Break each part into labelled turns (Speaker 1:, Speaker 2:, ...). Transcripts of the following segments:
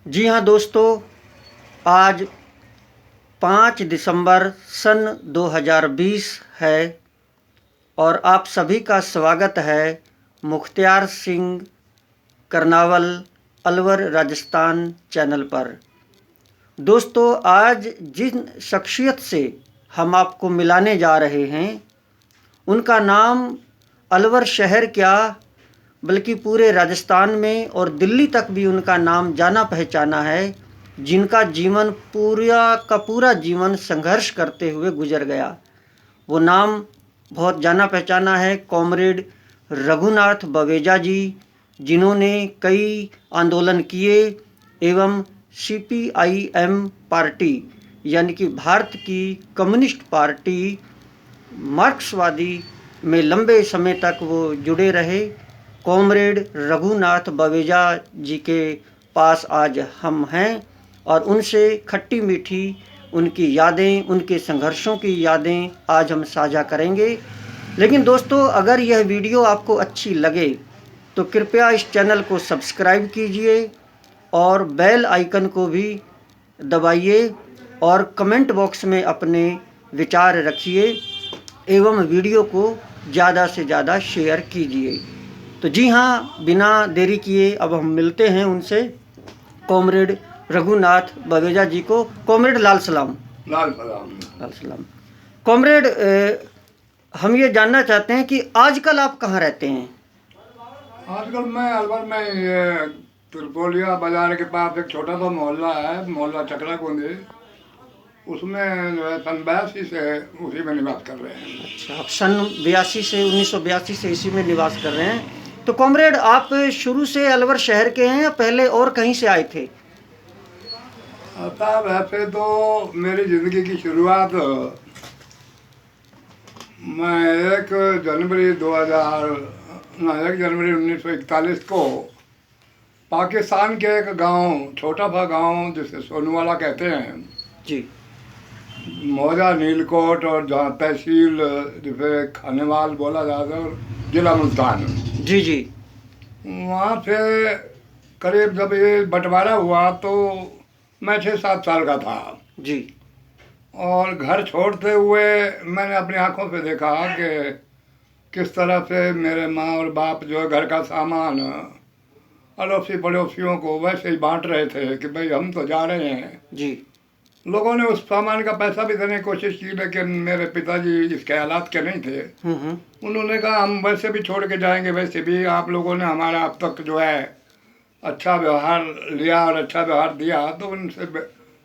Speaker 1: जी हाँ दोस्तों, आज 5 दिसंबर सन 2020 है और आप सभी का स्वागत है मुख्तियार सिंह करनावल अलवर राजस्थान चैनल पर। दोस्तों, आज जिन शख्सियत से हम आपको मिलाने जा रहे हैं उनका नाम अलवर शहर क्या बल्कि पूरे राजस्थान में और दिल्ली तक भी उनका नाम जाना पहचाना है, जिनका जीवन पूरा का पूरा जीवन संघर्ष करते हुए गुजर गया। वो नाम बहुत जाना पहचाना है, कॉमरेड रघुनाथ बवेजा जी, जिन्होंने कई आंदोलन किए एवं सीपीआईएम पार्टी यानी कि भारत की कम्युनिस्ट पार्टी मार्क्सवादी में लंबे समय तक वो जुड़े रहे। कॉमरेड रघुनाथ बवेजा जी के पास आज हम हैं और उनसे खट्टी मीठी उनकी यादें, उनके संघर्षों की यादें आज हम साझा करेंगे। लेकिन दोस्तों, अगर यह वीडियो आपको अच्छी लगे तो कृपया इस चैनल को सब्सक्राइब कीजिए और बेल आइकन को भी दबाइए और कमेंट बॉक्स में अपने विचार रखिए एवं वीडियो को ज़्यादा से ज़्यादा शेयर कीजिए। तो जी हाँ, बिना देरी किए अब हम मिलते हैं उनसे, कॉमरेड रघुनाथ बवेजा जी को। कॉमरेड लाल सलाम।
Speaker 2: लाल सलाम।
Speaker 1: लाल सलाम। कॉमरेड, हम ये जानना चाहते हैं कि आजकल आप कहाँ रहते हैं?
Speaker 2: आजकल मैं अलवर में ये त्रिपोलिया बाजार के पास एक छोटा सा मोहल्ला है, मोहल्ला चकला कुंदी, उसमें जो है सन 82 से उसी में निवास कर रहे हैं।
Speaker 1: अच्छा, आप सन 82 से 1982 से इसी में निवास कर रहे हैं। तो कॉमरेड, आप शुरू से अलवर शहर के हैं या पहले और कहीं से आए थे?
Speaker 2: साहब, ऐसे तो मेरी ज़िंदगी की शुरुआत मैं 1 जनवरी 1941 को पाकिस्तान के एक गांव, छोटा सा गांव जिसे सोनूवाला कहते हैं
Speaker 1: जी।
Speaker 2: मौजा नीलकोट, और जहाँ तहसील जिसे खानेवाल बोला जाता है और जिला मुल्तान,
Speaker 1: जी जी।
Speaker 2: वहाँ से करीब जब ये बंटवारा हुआ तो मैं 6-7 साल का था
Speaker 1: जी।
Speaker 2: और घर छोड़ते हुए मैंने अपनी आंखों से देखा कि किस तरह से मेरे माँ और बाप जो है घर का सामान अड़ोसी पड़ोसियों को वैसे ही बांट रहे थे कि भाई हम तो जा रहे हैं।
Speaker 1: जी।
Speaker 2: लोगों ने उस सामान का पैसा भी देने की कोशिश की, लेकिन मेरे पिताजी इसके हालात के नहीं थे। उन्होंने कहा हम वैसे भी छोड़ के जाएंगे, वैसे भी आप लोगों ने हमारा अब तक जो है अच्छा व्यवहार लिया और अच्छा व्यवहार दिया, तो उनसे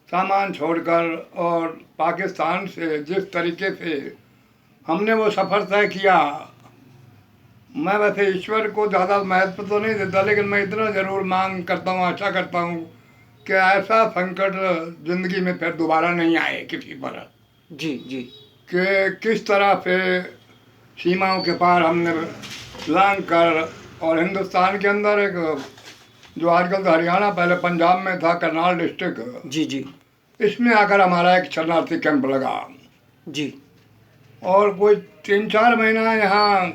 Speaker 2: सामान छोड़कर और पाकिस्तान से जिस तरीके से हमने वो सफ़र तय किया, मैं वैसे ईश्वर को ज़्यादा महत्व तो नहीं देता, लेकिन मैं इतना ज़रूर मांग करता हूँ, आशा करता हूँ कि ऐसा संकट ज़िंदगी में फिर दोबारा नहीं आए किसी पर।
Speaker 1: जी जी।
Speaker 2: कि किस तरह से सीमाओं के पार हमने लांग कर और हिंदुस्तान के अंदर एक जो आजकल तो हरियाणा, पहले पंजाब में था, करनाल डिस्ट्रिक्ट,
Speaker 1: जी जी।
Speaker 2: इसमें आकर हमारा एक शरणार्थी कैंप लगा
Speaker 1: जी।
Speaker 2: और कोई 3-4 महीना यहाँ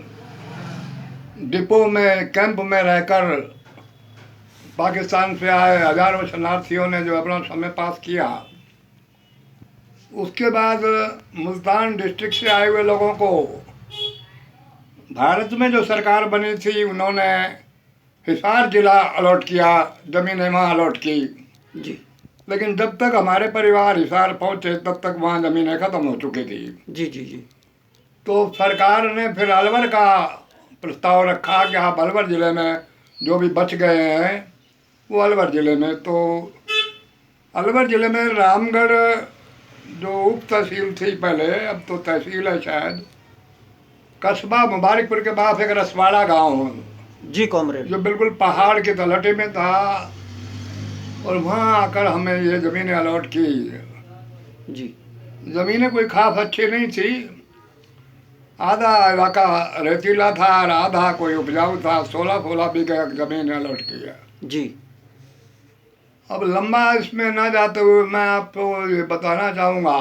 Speaker 2: डिपो में, कैंप में रहकर पाकिस्तान से आए हजारों शरणार्थियों ने जो अपना समय पास किया। उसके बाद मुल्तान डिस्ट्रिक्ट से आए हुए लोगों को भारत में जो सरकार बनी थी उन्होंने हिसार जिला अलॉट किया, ज़मीनें वहाँ अलॉट की।
Speaker 1: जी
Speaker 2: लेकिन जब तक हमारे परिवार हिसार पहुँचे तब तक वहाँ ज़मीनें ख़त्म हो चुकी थी।
Speaker 1: जी जी। जी।
Speaker 2: तो सरकार ने फिर अलवर का प्रस्ताव रखा कि आप अलवर ज़िले में जो भी बच गए हैं वो अलवर ज़िले में। तो अलवर ज़िले में रामगढ़ जो उप तहसील थी पहले, अब तो तहसील है शायद, कस्बा मुबारकपुर के पास एक रसवाड़ा गांव,
Speaker 1: जी कॉमरेड,
Speaker 2: जो बिल्कुल पहाड़ की तलहटी में था, और वहाँ आकर हमें ये ज़मीनें अलॉट की।
Speaker 1: जी।
Speaker 2: ज़मीनें कोई खास अच्छी नहीं थी, आधा इलाका रेतीला था और आधा कोई उपजाऊ था। 16-16 बीघा ज़मीन अलॉट किया।
Speaker 1: जी।
Speaker 2: अब लंबा इसमें ना जाते हुए मैं आपको ये बताना चाहूँगा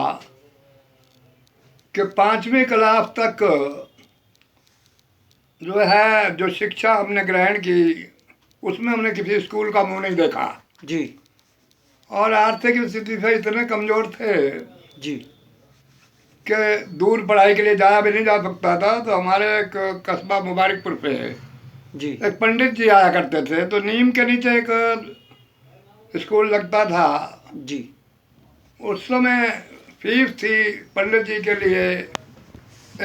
Speaker 2: कि 5वीं क्लास तक जो है जो शिक्षा हमने ग्रहण की उसमें हमने किसी स्कूल का मुंह नहीं देखा।
Speaker 1: जी।
Speaker 2: और आर्थिक स्थिति से इतने कमज़ोर थे
Speaker 1: जी
Speaker 2: कि दूर पढ़ाई के लिए जाया भी नहीं जा सकता था। तो हमारे एक कस्बा मुबारकपुर पे
Speaker 1: जी
Speaker 2: एक पंडित जी आया करते थे, तो नीम के नीचे एक स्कूल लगता था।
Speaker 1: जी
Speaker 2: उस समय फीस थी पंडित जी के लिए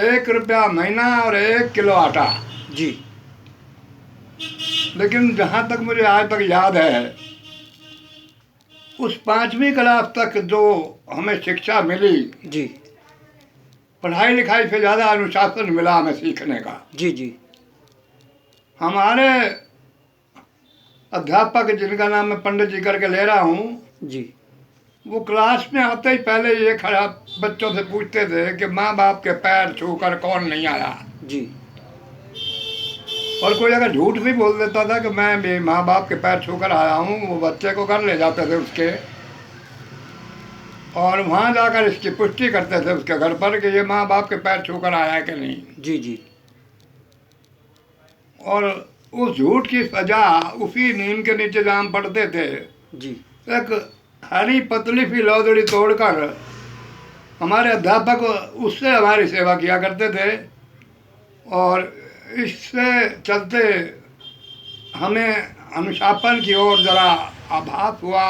Speaker 2: 1 रुपया महीना और 1 किलो आटा।
Speaker 1: जी
Speaker 2: लेकिन जहाँ तक मुझे आज तक याद है, उस 5वीं क्लास तक जो हमें शिक्षा मिली,
Speaker 1: जी
Speaker 2: पढ़ाई लिखाई से ज़्यादा अनुशासन मिला हमें सीखने का।
Speaker 1: जी जी
Speaker 2: हमारे अध्यापक, जिनका नाम मैं पंडित जी करके ले रहा हूँ,
Speaker 1: जी
Speaker 2: वो क्लास में आते ही पहले ये खड़ा बच्चों से पूछते थे कि माँ बाप के पैर छूकर कौन नहीं आया।
Speaker 1: जी
Speaker 2: और कोई अगर झूठ भी बोल देता था कि मैं भी माँ बाप के पैर छूकर आया हूँ, वो बच्चे को घर ले जाते थे उसके, और वहाँ जाकर इसकी पुष्टि करते थे उसके घर पर कि ये माँ बाप के पैर छूकर आया है कि नहीं।
Speaker 1: जी जी
Speaker 2: और उस झूठ की सजा उसी नीम के नीचे जहाँ हम पढ़ते थे,
Speaker 1: जी
Speaker 2: एक हरी पतली सी लौदड़ी तोड़कर हमारे अध्यापक उससे हमारी सेवा किया करते थे। और इससे चलते हमें अनुशासन की ओर ज़रा आभास हुआ,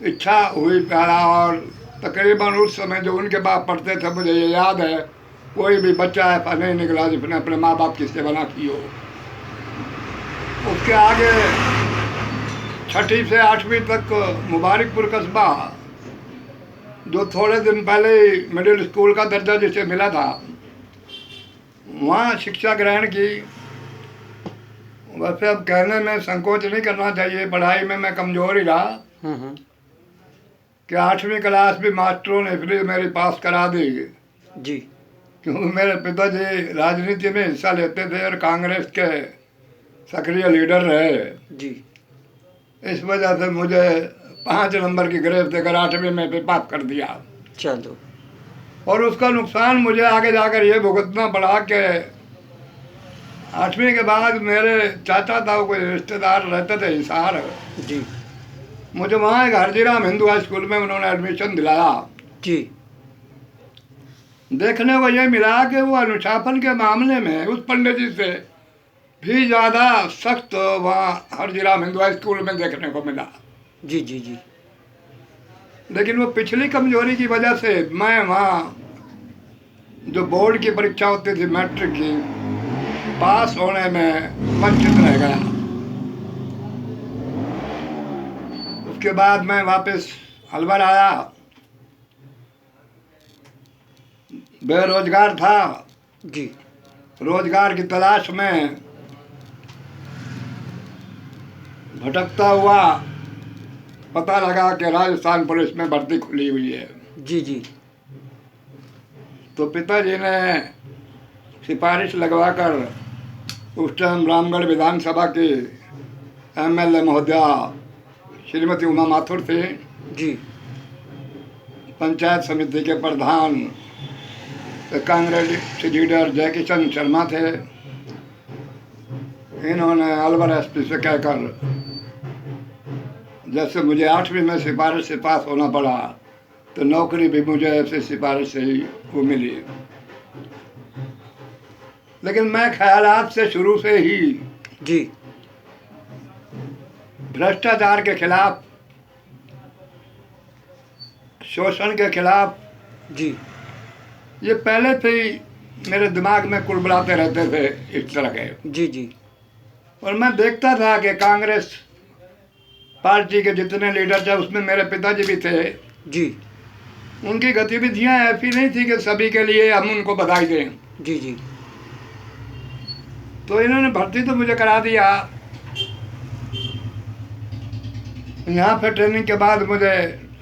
Speaker 2: इच्छा हुई पैदा। और तकरीबन उस समय जो उनके बाप पढ़ते थे, मुझे ये याद है, कोई भी बच्चा ऐसा नहीं निकला जिसने अपने माँ बाप की सेवा ना की हो। उसके आगे 6ठी से 8वीं तक मुबारकपुर कस्बा, जो थोड़े दिन पहले ही मिडिल स्कूल का दर्जा जिसे मिला था, वहाँ शिक्षा ग्रहण की। वैसे अब कहने में संकोच नहीं करना चाहिए, पढ़ाई में मैं कमज़ोर ही रहा कि 8वीं क्लास भी मास्टरों ने इसलिए मेरी पास करा दी
Speaker 1: जी
Speaker 2: क्योंकि मेरे पिताजी राजनीति में हिस्सा लेते थे और कांग्रेस के सक्रिय लीडर रहे।
Speaker 1: जी
Speaker 2: इस वजह से मुझे 5 नंबर की ग्रेड देकर 8वीं में भी पास कर दिया।
Speaker 1: चलो
Speaker 2: और उसका नुकसान मुझे आगे जाकर ये भुगतना पड़ा कि 8वीं के बाद मेरे चाचा था, कोई रिश्तेदार रहते थे हिसार,
Speaker 1: जी
Speaker 2: मुझे वहाँ एक हरजीराम हिंदू हाई स्कूल में उन्होंने एडमिशन दिलाया।
Speaker 1: जी
Speaker 2: देखने को ये मिला कि वो अनुशासन के मामले में उस पंडित जी से भी ज़्यादा सख्त वहाँ हरजीराम हिंदू हाई स्कूल में देखने को मिला।
Speaker 1: जी जी जी
Speaker 2: लेकिन वो पिछली कमजोरी की वजह से मैं वहाँ जो बोर्ड की परीक्षा होती थी मैट्रिक की, पास होने में वंचित रह गया। उसके बाद मैं वापस अलवर आया, बेरोजगार था।
Speaker 1: जी
Speaker 2: रोजगार की तलाश में भटकता हुआ पता लगा कि राजस्थान पुलिस में भर्ती खुली हुई है।
Speaker 1: जी जी
Speaker 2: तो पिताजी ने सिफारिश लगवाकर उस टाइम रामगढ़ विधानसभा की एमएलए महोदया श्रीमती उमा माथुर थी,
Speaker 1: जी
Speaker 2: पंचायत समिति के प्रधान कांग्रेस लीडर जयकिशन शर्मा थे। इन्होंने अलवर एसपी से कहकर, जैसे मुझे 8वीं में सिफारिश से पास होना पड़ा, तो नौकरी भी मुझे ऐसे सिफारिश से ही वो मिली। लेकिन मैं ख्यालात से शुरू से ही
Speaker 1: जी
Speaker 2: भ्रष्टाचार के खिलाफ, शोषण के खिलाफ,
Speaker 1: जी
Speaker 2: ये पहले से ही मेरे दिमाग में कुड़बुड़ाते रहते थे इस तरह के।
Speaker 1: जी जी
Speaker 2: और मैं देखता था कि कांग्रेस पार्टी के जितने लीडर थे उसमें मेरे पिताजी भी थे।
Speaker 1: जी
Speaker 2: उनकी गतिविधियां ऐसी नहीं थी कि सभी के लिए हम उनको बधाई दें।
Speaker 1: जी जी
Speaker 2: तो इन्होंने भर्ती तो मुझे करा दिया। यहाँ पे ट्रेनिंग के बाद मुझे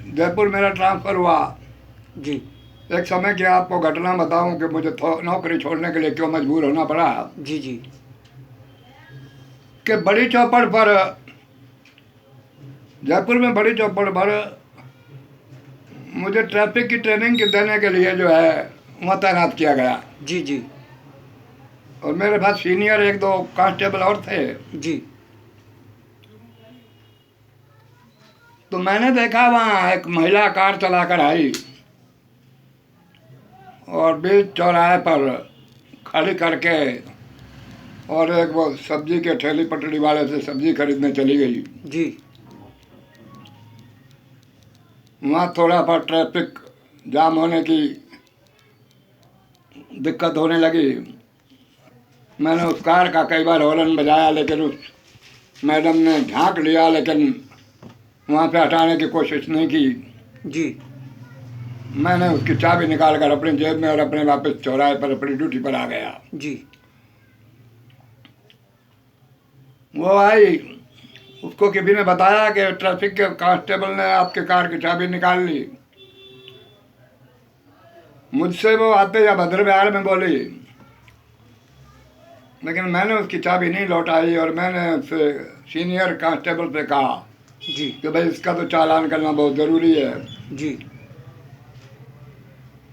Speaker 2: जयपुर मेरा ट्रांसफ़र हुआ।
Speaker 1: जी
Speaker 2: एक समय की आपको घटना बताऊं कि मुझे नौकरी छोड़ने के लिए क्यों मजबूर होना पड़ा।
Speaker 1: जी जी
Speaker 2: कि बड़ी चौपड़ पर, जयपुर में बड़ी चौपड़ पर मुझे ट्रैफिक की ट्रेनिंग देने के लिए जो है वहाँ तैनात किया गया।
Speaker 1: जी जी
Speaker 2: और मेरे पास सीनियर 1-2 कांस्टेबल और थे।
Speaker 1: जी
Speaker 2: तो मैंने देखा वहाँ एक महिला कार चलाकर आई और बीच चौराहे पर खड़ी करके और एक वो सब्जी के ठेली पटरी वाले से सब्जी खरीदने चली गई।
Speaker 1: जी।
Speaker 2: वहाँ थोड़ा पर ट्रैफिक जाम होने की दिक्कत होने लगी। मैंने उस कार का कई बार हॉर्न बजाया, लेकिन उस मैडम ने झांक लिया, लेकिन वहाँ पे हटाने की कोशिश नहीं की।
Speaker 1: जी।
Speaker 2: मैंने उसकी चाबी निकाल कर अपनी जेब में और अपने वापस चौराहे पर अपनी ड्यूटी पर आ गया।
Speaker 1: जी।
Speaker 2: वो आई, उसको किसी ने बताया कि ट्रैफिक के कांस्टेबल ने आपके कार की चाबी निकाल ली। मुझसे वो आते या भद्र व्यवहार में बोली, लेकिन मैंने उसकी चाबी नहीं लौटाई और मैंने उससे सीनियर कांस्टेबल से कहा
Speaker 1: जी।
Speaker 2: कि भाई इसका तो चालान करना बहुत ज़रूरी है।
Speaker 1: जी।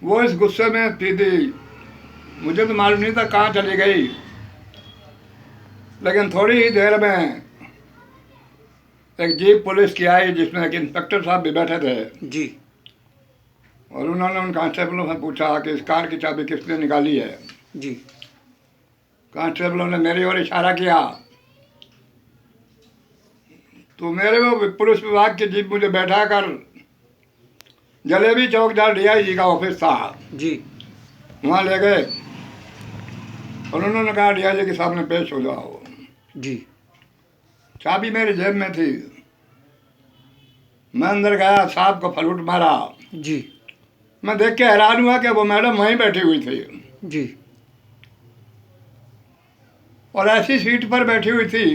Speaker 2: वो इस गुस्से में सीधी, मुझे तो मालूम नहीं था कहाँ चली गई, लेकिन थोड़ी ही देर में एक जीप पुलिस की आई जिसमें एक इंस्पेक्टर साहब भी बैठे थे।
Speaker 1: जी।
Speaker 2: और उन्होंने उन कांस्टेबलों से पूछा कि इस कार की चाबी किसने निकाली है।
Speaker 1: जी।
Speaker 2: कांस्टेबलों ने मेरी ओर इशारा किया तो मेरे वो पुलिस विभाग की जीप मुझे बैठा कर जलेबी चौक जहाँ DIG का ऑफिस था
Speaker 1: जी।
Speaker 2: वहाँ ले गए और उन्होंने कहा DIG के सामने पेश हो जाओ।
Speaker 1: जी।
Speaker 2: चाबी मेरी जेब में थी। मैं अंदर गया, साहब को फलूट मारा।
Speaker 1: जी।
Speaker 2: मैं देख के हैरान हुआ कि वो मैडम वहीं बैठी हुई थी
Speaker 1: जी।
Speaker 2: और ऐसी सीट पर बैठी हुई थी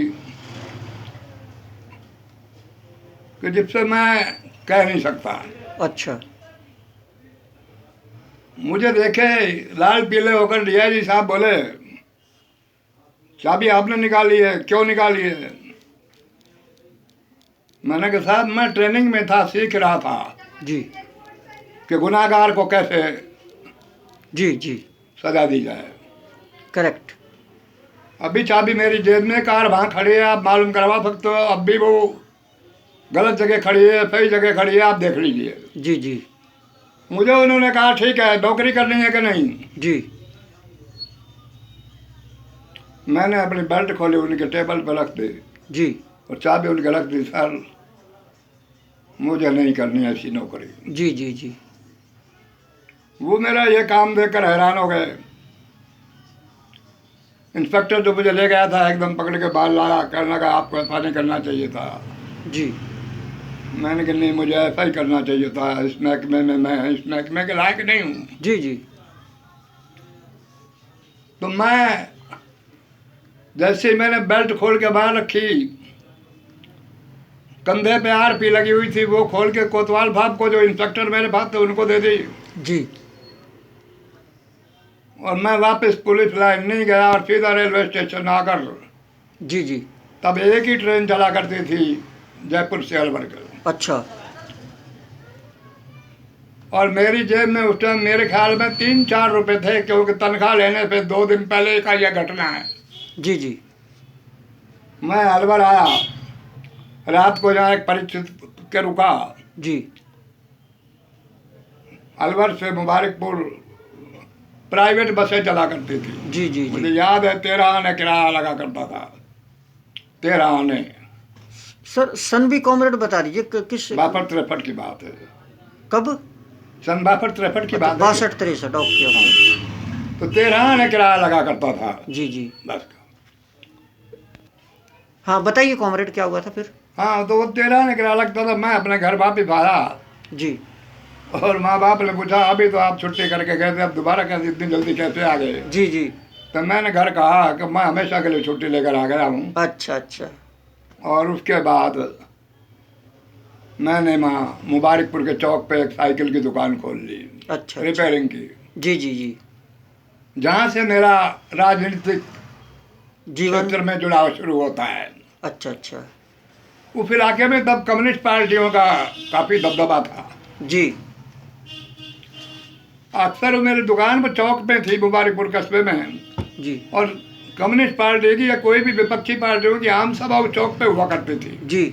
Speaker 2: कि जिससे मैं कह नहीं सकता।
Speaker 1: अच्छा।
Speaker 2: मुझे देखे लाल पीले होकर DIG साहब बोले, चाबी आपने निकाली है, क्यों निकाली है? मैंने कहा साहब मैं ट्रेनिंग में था, सीख रहा था
Speaker 1: जी।
Speaker 2: कि गुनाहगार को कैसे
Speaker 1: जी। जी।
Speaker 2: सजा दी जाए।
Speaker 1: करेक्ट।
Speaker 2: अभी चाबी मेरी जेब में, कार वहाँ खड़ी है, आप मालूम करवा सकते हो। अब भी वो गलत जगह खड़ी है, सही जगह खड़ी है, आप देख लीजिए।
Speaker 1: जी। जी।
Speaker 2: मुझे उन्होंने कहा ठीक है, नौकरी करनी है कि नहीं।
Speaker 1: जी।
Speaker 2: मैंने अपनी बेल्ट खोली, उनके टेबल पर रख दी
Speaker 1: जी।
Speaker 2: और चाबी उनके रख दी। सर मुझे नहीं करनी ऐसी नौकरी।
Speaker 1: जी। जी। जी।
Speaker 2: वो मेरा ये काम देखकर हैरान हो गए। इंस्पेक्टर जो मुझे ले गया था एकदम पकड़ के बाल लाया, कहने लगा आपको ऐसा नहीं करना चाहिए था।
Speaker 1: जी।
Speaker 2: मैंने कहा नहीं, मुझे ऐसा ही करना चाहिए था। इस महकमे में मैं इस महकमे के लायक नहीं हूँ।
Speaker 1: जी। जी।
Speaker 2: तो मैं जैसे ही मैंने बेल्ट खोल के बाहर रखी, कंधे पे RP लगी हुई थी, वो खोल के कोतवाल साहब को, जो इंस्पेक्टर मेरे पास थे, उनको दे दी।
Speaker 1: जी।
Speaker 2: और मैं वापस पुलिस लाइन नहीं गया और सीधा रेलवे स्टेशन आकर,
Speaker 1: जी। जी।
Speaker 2: तब एक ही ट्रेन चला करती थी जयपुर से अलवर के।
Speaker 1: अच्छा।
Speaker 2: और मेरी जेब में उस टाइम मेरे ख्याल में 3-4 रुपए थे, क्योंकि तनख्वाह लेने पे 2 दिन पहले का यह घटना है।
Speaker 1: जी। जी।
Speaker 2: मैं अलवर आया, रात को जहाँ एक परिचित के रुका।
Speaker 1: जी।
Speaker 2: अलवर से मुबारकपुर प्राइवेट बसें चला करती थी।
Speaker 1: जी। जी।
Speaker 2: मुझे
Speaker 1: जी।
Speaker 2: याद है 13 आने किराया लगा करता था। 13 आने।
Speaker 1: सर सन भी कॉमरेड बता दीजिए किस
Speaker 2: 62-63 की बात है।
Speaker 1: कब?
Speaker 2: सन 62-63 की बात है।
Speaker 1: 62-63। Okay okay.
Speaker 2: तो 13 आने किराया लगा करता था।
Speaker 1: जी। जी।
Speaker 2: बस।
Speaker 1: हाँ बताइए कॉमरेड, क्या हुआ था फिर?
Speaker 2: हाँ, तो वो 13 आने किराया लगता था। मैं अपने घर वापिस आया
Speaker 1: जी।
Speaker 2: और माँ बाप ने पूछा अभी तो आप छुट्टी करके गए थे, अब दोबारा कैसे इतनी जल्दी कैसे आ गए?
Speaker 1: जी। जी।
Speaker 2: तो मैंने घर कहा कि मैं हमेशा के लिए छुट्टी लेकर आ गया हूँ।
Speaker 1: अच्छा अच्छा।
Speaker 2: और उसके बाद मैंने वहाँ मुबारकपुर के चौक पे एक साइकिल की दुकान खोल ली।
Speaker 1: अच्छा।
Speaker 2: रिपेयरिंग की।
Speaker 1: जी। जी। जी।
Speaker 2: जहाँ से मेरा राजनीतिक
Speaker 1: जीवन
Speaker 2: क्षेत्र में जुड़ाव शुरू होता है।
Speaker 1: अच्छा अच्छा।
Speaker 2: उस इलाके में तब कम्युनिस्ट पार्टियों का काफ़ी दबदबा था।
Speaker 1: जी।
Speaker 2: अक्सर वो मेरी दुकान पर चौक पे थी मुबारकपुर कस्बे में।
Speaker 1: जी।
Speaker 2: और कम्युनिस्ट पार्टी की या कोई भी विपक्षी पार्टियों की आम सभा उस चौक पे हुआ करती थी।
Speaker 1: जी।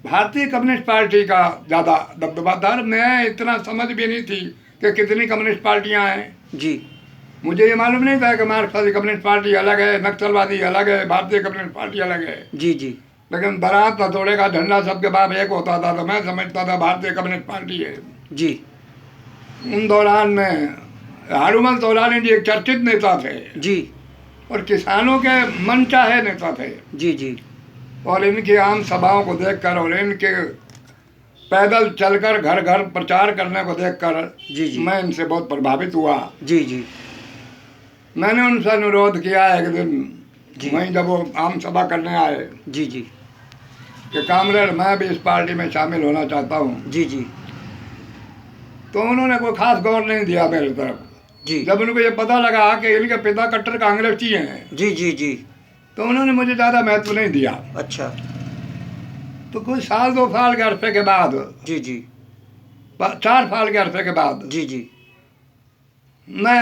Speaker 2: भारतीय कम्युनिस्ट पार्टी का ज़्यादा दबदबा था। मैं इतना समझ भी नहीं थी कि कितनी कम्युनिस्ट पार्टियां हैं।
Speaker 1: जी
Speaker 2: मुझे ये मालूम नहीं था कि मार्क्सवादी कम्युनिस्ट पार्टी अलग है, नक्सलवादी अलग है, भारतीय कम्युनिस्ट पार्टी अलग है।
Speaker 1: जी जी
Speaker 2: लेकिन बारात हथौड़े का झंडा सबके बाप एक होता था, तो मैं समझता था भारतीय कम्युनिस्ट पार्टी है।
Speaker 1: जी
Speaker 2: उन दौरान में हारूमल तौलानी जी एक चर्चित नेता थे
Speaker 1: जी
Speaker 2: और किसानों के मनचाहे नेता थे।
Speaker 1: जी जी
Speaker 2: और इनकी आम सभाओं को देखकर और इनके पैदल चलकर घर घर प्रचार करने को देखकर
Speaker 1: जी जी
Speaker 2: मैं इनसे बहुत प्रभावित हुआ।
Speaker 1: जी जी
Speaker 2: मैंने उनसे अनुरोध किया एक दिन
Speaker 1: जी।
Speaker 2: वहीं जब वो आम सभा करने आए
Speaker 1: जी जी
Speaker 2: कि कामरेड मैं भी इस पार्टी में शामिल होना चाहता हूँ।
Speaker 1: जी जी
Speaker 2: तो उन्होंने कोई खास गौर नहीं दिया मेरी तरफ।
Speaker 1: जी
Speaker 2: जब उनको ये पता लगा कि इनके पिता कट्टर कांग्रेसी हैं
Speaker 1: जी जी जी
Speaker 2: तो उन्होंने मुझे ज़्यादा महत्व नहीं दिया।
Speaker 1: अच्छा
Speaker 2: तो कोई साल 2 साल के अरसे के बाद,
Speaker 1: जी जी
Speaker 2: 4 साल के अरसे के बाद
Speaker 1: जी जी
Speaker 2: मैं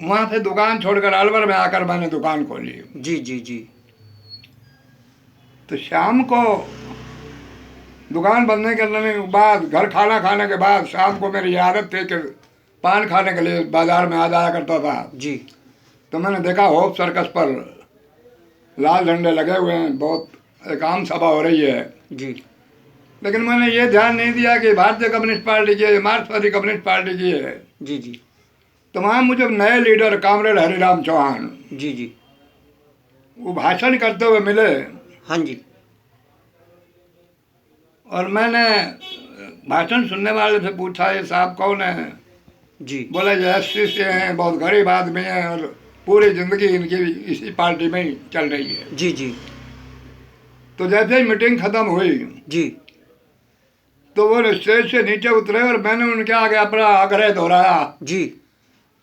Speaker 2: वहाँ से दुकान छोड़कर अलवर में आकर मैंने दुकान खोली।
Speaker 1: जी जी जी
Speaker 2: तो शाम को दुकान बंद करने के बाद, घर खाना खाने के बाद शाम को मेरी आदत थी कि पान खाने के लिए बाजार में आ जाया करता था।
Speaker 1: जी
Speaker 2: तो मैंने देखा होप सर्कस पर लाल झंडे लगे हुए हैं, बहुत एक आम सभा हो रही है।
Speaker 1: जी
Speaker 2: लेकिन मैंने ये ध्यान नहीं दिया कि भारतीय कम्युनिस्ट पार्टी की है, मार्क्सवादी कम्युनिस्ट पार्टी की है।
Speaker 1: जी जी
Speaker 2: तो वहाँ मुझे नए लीडर कामरेड हरिराम चौहान
Speaker 1: जी जी
Speaker 2: वो भाषण करते हुए मिले।
Speaker 1: हाँ जी
Speaker 2: और मैंने भाषण सुनने वाले से पूछा ये साहब कौन है।
Speaker 1: जी
Speaker 2: बोले एससी से हैं, बहुत गरीब आदमी हैं और पूरी ज़िंदगी इनकी इसी पार्टी में ही चल रही है।
Speaker 1: जी जी
Speaker 2: तो जैसे ही मीटिंग ख़त्म हुई
Speaker 1: जी
Speaker 2: तो वो स्टेज से नीचे उतरे और मैंने उनके आगे अपना आग्रह दोहराया
Speaker 1: जी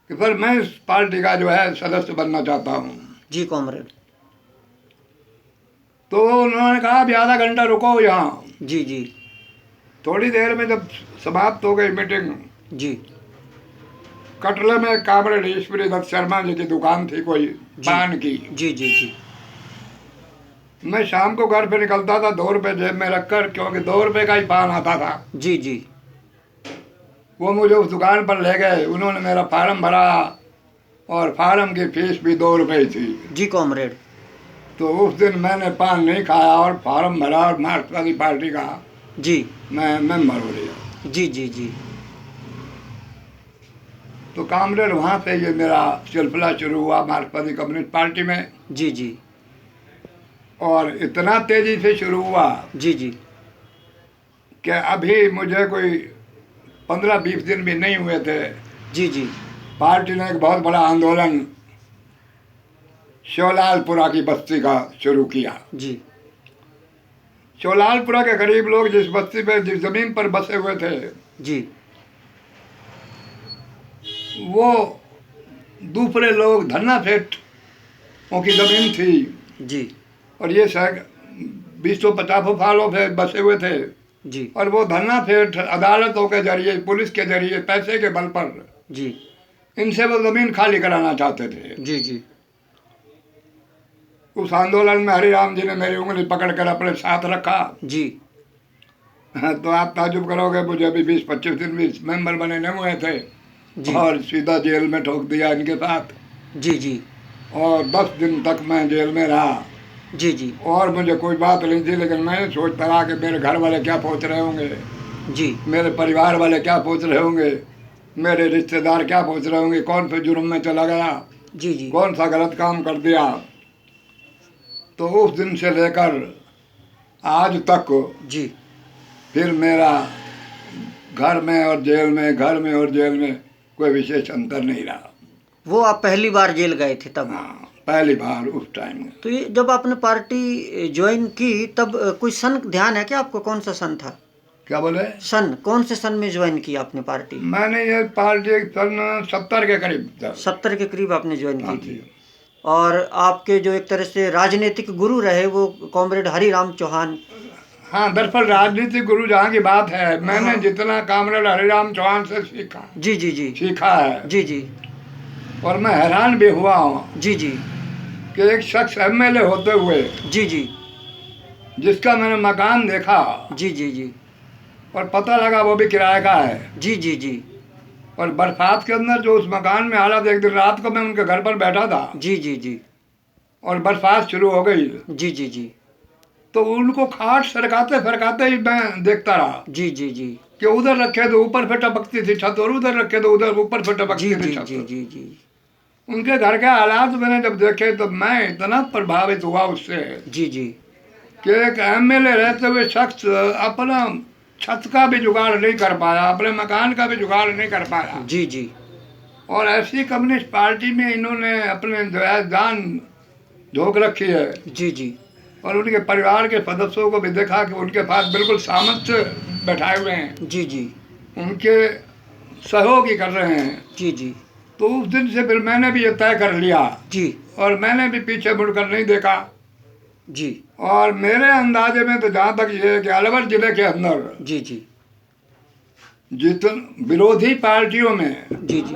Speaker 2: कि सर मैं इस पार्टी का जो है सदस्य बनना चाहता हूँ।
Speaker 1: जी कॉमरेड।
Speaker 2: तो उन्होंने कहा अभी आधा घंटा रुको यहाँ।
Speaker 1: जी जी
Speaker 2: थोड़ी देर में जब समाप्त हो गई मीटिंग,
Speaker 1: जी
Speaker 2: कटले में कामरेड ईश्वरी दत्त शर्मा जी की दुकान थी कोई पान की।
Speaker 1: जी जी जी
Speaker 2: मैं शाम को घर पे निकलता था 2 रुपये जेब में रखकर, क्योंकि 2 रुपये का ही पान आता था।
Speaker 1: जी जी
Speaker 2: वो मुझे उस दुकान पर ले गए, उन्होंने मेरा फार्म भरा और फार्म की फीस भी 2 रुपये थी।
Speaker 1: जी कॉमरेड।
Speaker 2: तो उस दिन मैंने पान नहीं खाया और फार्म भरा और मार्क्सवादी पार्टी का
Speaker 1: जी
Speaker 2: मैं मेंबर हो गया।
Speaker 1: जी जी जी
Speaker 2: तो कामरेड वहाँ से ये मेरा सिलसिला शुरू हुआ मार्क्सवादी कम्युनिस्ट पार्टी में।
Speaker 1: जी जी
Speaker 2: और इतना तेज़ी से शुरू हुआ
Speaker 1: जी जी
Speaker 2: कि अभी मुझे कोई 15-20 दिन भी नहीं हुए थे,
Speaker 1: जी जी
Speaker 2: पार्टी ने एक बहुत बड़ा आंदोलन शिवलालपुरा की बस्ती का शुरू किया।
Speaker 1: जी
Speaker 2: शिवलालपुरा के गरीब लोग जिस बस्ती पे, जिस जमीन पर बसे हुए थे,
Speaker 1: जी
Speaker 2: वो दूसरे लोग धन्ना सेठों की जमीन थी
Speaker 1: जी
Speaker 2: और ये शायद 20-50 सालों से बसे हुए थे।
Speaker 1: जी
Speaker 2: और वो धन्ना सेठ अदालतों के जरिए, पुलिस के जरिए, पैसे के बल पर
Speaker 1: जी
Speaker 2: इनसे वो जमीन खाली कराना चाहते थे।
Speaker 1: जी जी
Speaker 2: उस आंदोलन में हरिराम जी ने मेरी उंगली पकड़कर अपने साथ रखा।
Speaker 1: जी
Speaker 2: तो आप ताजुब करोगे, मुझे अभी 20-25 दिन भी मेंबर बने नहीं हुए थे
Speaker 1: जी
Speaker 2: और सीधा जेल में ठोक दिया इनके साथ।
Speaker 1: जी जी
Speaker 2: और 10 दिन तक मैं जेल में रहा।
Speaker 1: जी जी
Speaker 2: और मुझे कोई बात नहीं थी, लेकिन मैं सोचता रहा कि मेरे घर वाले क्या सोच रहे होंगे,
Speaker 1: जी
Speaker 2: मेरे परिवार वाले क्या सोच रहे होंगे, मेरे रिश्तेदार क्या सोच रहे होंगे, कौन से जुर्म में चला गया,
Speaker 1: जी जी
Speaker 2: कौन सा गलत काम कर दिया। तो उस दिन से लेकर आज तक
Speaker 1: जी
Speaker 2: फिर मेरा घर में और जेल में, घर में और जेल में कोई विशेष अंतर नहीं रहा।
Speaker 1: वो आप पहली बार जेल गए थे तब?
Speaker 2: हाँ, पहली बार उस टाइम में।
Speaker 1: तो ये जब आपने पार्टी ज्वाइन की तब कोई सन ध्यान है क्या आपको? कौन सा सन था?
Speaker 2: क्या बोले?
Speaker 1: सन कौन से सन में ज्वाइन की आपने पार्टी?
Speaker 2: मैंने ये पार्टी सन 70 के करीब था।
Speaker 1: 70 के करीब आपने ज्वाइन
Speaker 2: हाँ
Speaker 1: की
Speaker 2: जी।
Speaker 1: थी। और आपके जो एक तरह से राजनीतिक गुरु रहे वो कॉमरेड हरिराम चौहान।
Speaker 2: हाँ, दरअसल राजनीतिक गुरु जहाँ की बात है, मैंने जितना कामरेड हरिराम चौहान से
Speaker 1: जी जी जी
Speaker 2: सीखा है,
Speaker 1: जी जी
Speaker 2: और मैं हैरान भी हुआ हूँ
Speaker 1: जी जी
Speaker 2: कि एक शख्स एमएलए होते हुए
Speaker 1: जी जी
Speaker 2: जिसका मैंने मकान देखा
Speaker 1: जी जी जी
Speaker 2: और पता लगा वो भी किराए का है,
Speaker 1: जी जी जी
Speaker 2: और बरसात के अंदर जो उस मकान में हालात, एक दिन रात को मैं उनके घर पर बैठा था
Speaker 1: जी जी जी
Speaker 2: और बरसात शुरू हो गई,
Speaker 1: जी जी जी
Speaker 2: तो उनको खाट सरकाते फरकाते ही मैं देखता रहा
Speaker 1: जी जी जी
Speaker 2: कि उधर रखे तो ऊपर से टपकती थी छत, और उधर रखे तो उधर ऊपर से
Speaker 1: जी
Speaker 2: टपकती थी
Speaker 1: जी
Speaker 2: छत।
Speaker 1: जी जी जी
Speaker 2: उनके घर के हालात मैंने जब देखे तो मैं इतना प्रभावित हुआ उससे
Speaker 1: जी जी
Speaker 2: कि एक एमएलए रहते हुए शख्स अपना छत का भी जुगाड़ नहीं कर पाया, अपने मकान का भी जुगाड़ नहीं कर पाया,
Speaker 1: जी जी
Speaker 2: और ऐसी कम्युनिस्ट पार्टी में इन्होंने अपने जो है जान झोंक रखी है।
Speaker 1: जी जी
Speaker 2: और उनके परिवार के सदस्यों को भी देखा कि उनके पास बिल्कुल सामर्थ्य बैठाए हुए हैं,
Speaker 1: जी जी
Speaker 2: उनके सहयोगी कर रहे हैं।
Speaker 1: जी जी
Speaker 2: तो उस दिन से फिर मैंने भी ये तय कर लिया
Speaker 1: जी
Speaker 2: और मैंने भी पीछे मुड़कर नहीं देखा।
Speaker 1: जी
Speaker 2: और मेरे अंदाजे में तो जहाँ तक ये है कि अलवर जिले के अंदर
Speaker 1: जी जी
Speaker 2: विरोधी पार्टियों में
Speaker 1: जी जी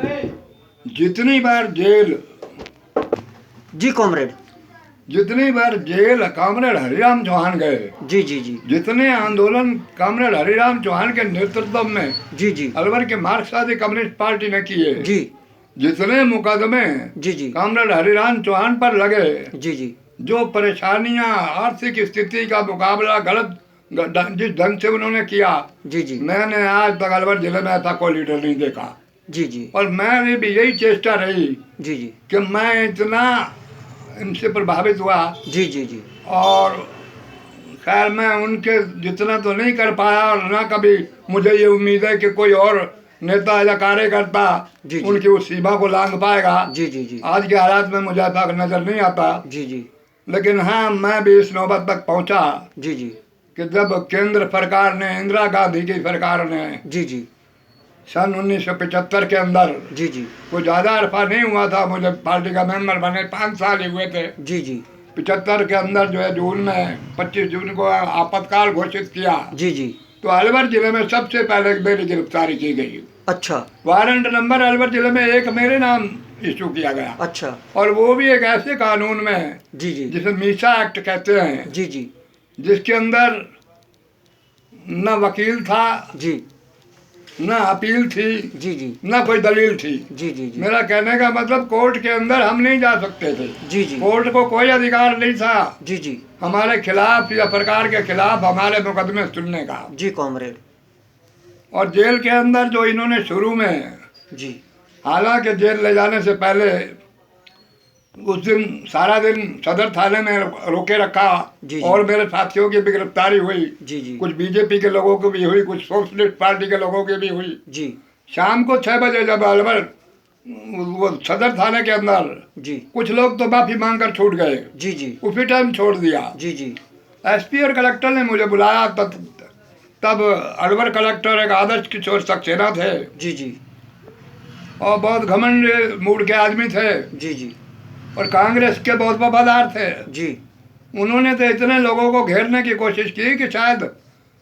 Speaker 2: जितनी बार जेल
Speaker 1: जी कॉमरेड
Speaker 2: जितनी बार जेल कॉमरेड हरिराम चौहान गए,
Speaker 1: जी जी जी
Speaker 2: जितने आंदोलन कॉमरेड हरिराम चौहान के नेतृत्व में
Speaker 1: जी जी
Speaker 2: अलवर के मार्क्सवादी कम्युनिस्ट पार्टी ने किए,
Speaker 1: जी
Speaker 2: जितने मुकदमे
Speaker 1: जी जी
Speaker 2: कॉमरेड हरिराम चौहान पर लगे,
Speaker 1: जी जी
Speaker 2: जो परेशानियां आर्थिक स्थिति का मुकाबला जिस ढंग से उन्होंने किया,
Speaker 1: जी जी
Speaker 2: मैंने आज तक अलवर जिले में ऐसा कोई लीडर नहीं देखा।
Speaker 1: जी जी
Speaker 2: और मैंने भी यही चेष्टा रही
Speaker 1: जी जी
Speaker 2: कि मैं इतना इनसे प्रभावित हुआ,
Speaker 1: जी जी जी
Speaker 2: और खैर मैं उनके जितना तो नहीं कर पाया, और ना कभी मुझे ये उम्मीद है कि कोई और नेता या कार्यकर्ता
Speaker 1: जी, जी।
Speaker 2: उनकी उस सीमा को लांघ पाएगा।
Speaker 1: जी जी जी
Speaker 2: आज के हालात में मुझे ऐसा नजर नहीं आता,
Speaker 1: जी जी
Speaker 2: लेकिन हाँ मैं भी इस नौबत तक पहुंचा
Speaker 1: जी जी
Speaker 2: कि जब केंद्र सरकार ने, इंदिरा गांधी की सरकार ने
Speaker 1: जी जी
Speaker 2: सन 1975 के अंदर,
Speaker 1: जी जी
Speaker 2: कोई ज़्यादा अरफा नहीं हुआ था मुझे पार्टी का मेंबर बने, 5 साल ही हुए थे।
Speaker 1: जी जी
Speaker 2: 75 के अंदर जो है जून में 25 जून को आपातकाल घोषित किया,
Speaker 1: जी जी
Speaker 2: तो अलवर जिले में सबसे पहले मेरी गिरफ्तारी की गई।
Speaker 1: अच्छा
Speaker 2: वारंट नंबर अलवर जिले में एक मेरे नाम इशू किया गया,
Speaker 1: अच्छा
Speaker 2: और वो भी एक ऐसे कानून में
Speaker 1: जी जी
Speaker 2: जिसे मीसा एक्ट कहते हैं,
Speaker 1: जी जी
Speaker 2: जिसके अंदर न वकील था,
Speaker 1: जी
Speaker 2: न अपील थी,
Speaker 1: जी जी
Speaker 2: न कोई दलील थी।
Speaker 1: जी जी जी
Speaker 2: मेरा कहने का मतलब कोर्ट के अंदर हम नहीं जा सकते थे,
Speaker 1: जी जी
Speaker 2: कोर्ट को कोई अधिकार नहीं था
Speaker 1: जी जी
Speaker 2: हमारे खिलाफ या सरकार के खिलाफ हमारे मुकदमे सुनने का।
Speaker 1: जी कॉमरेड
Speaker 2: और जेल के अंदर जो इन्होंने शुरू में,
Speaker 1: जी
Speaker 2: हालांकि जेल ले जाने से पहले उस दिन सारा दिन सदर थाने में रोके रखा,
Speaker 1: जी, जी।
Speaker 2: और मेरे साथियों की भी गिरफ्तारी हुई,
Speaker 1: जी जी
Speaker 2: कुछ बीजेपी के लोगों की भी हुई, कुछ सोशलिस्ट पार्टी के लोगों की भी हुई।
Speaker 1: जी
Speaker 2: शाम को 6 बजे जब अलवर वो सदर थाने के अंदर
Speaker 1: जी
Speaker 2: कुछ लोग तो माफी मांगकर छूट गए,
Speaker 1: जी जी
Speaker 2: उसी टाइम छोड़ दिया।
Speaker 1: जी जी
Speaker 2: एसपी और कलेक्टर ने मुझे बुलाया, तब अलवर कलेक्टर एक आदर्श किशोर सक्सेना थे,
Speaker 1: जी जी
Speaker 2: और बहुत घमंड मूड के आदमी थे,
Speaker 1: जी जी
Speaker 2: और कांग्रेस के बहुत वफादार थे।
Speaker 1: जी
Speaker 2: उन्होंने तो इतने लोगों को घेरने की कोशिश की कि शायद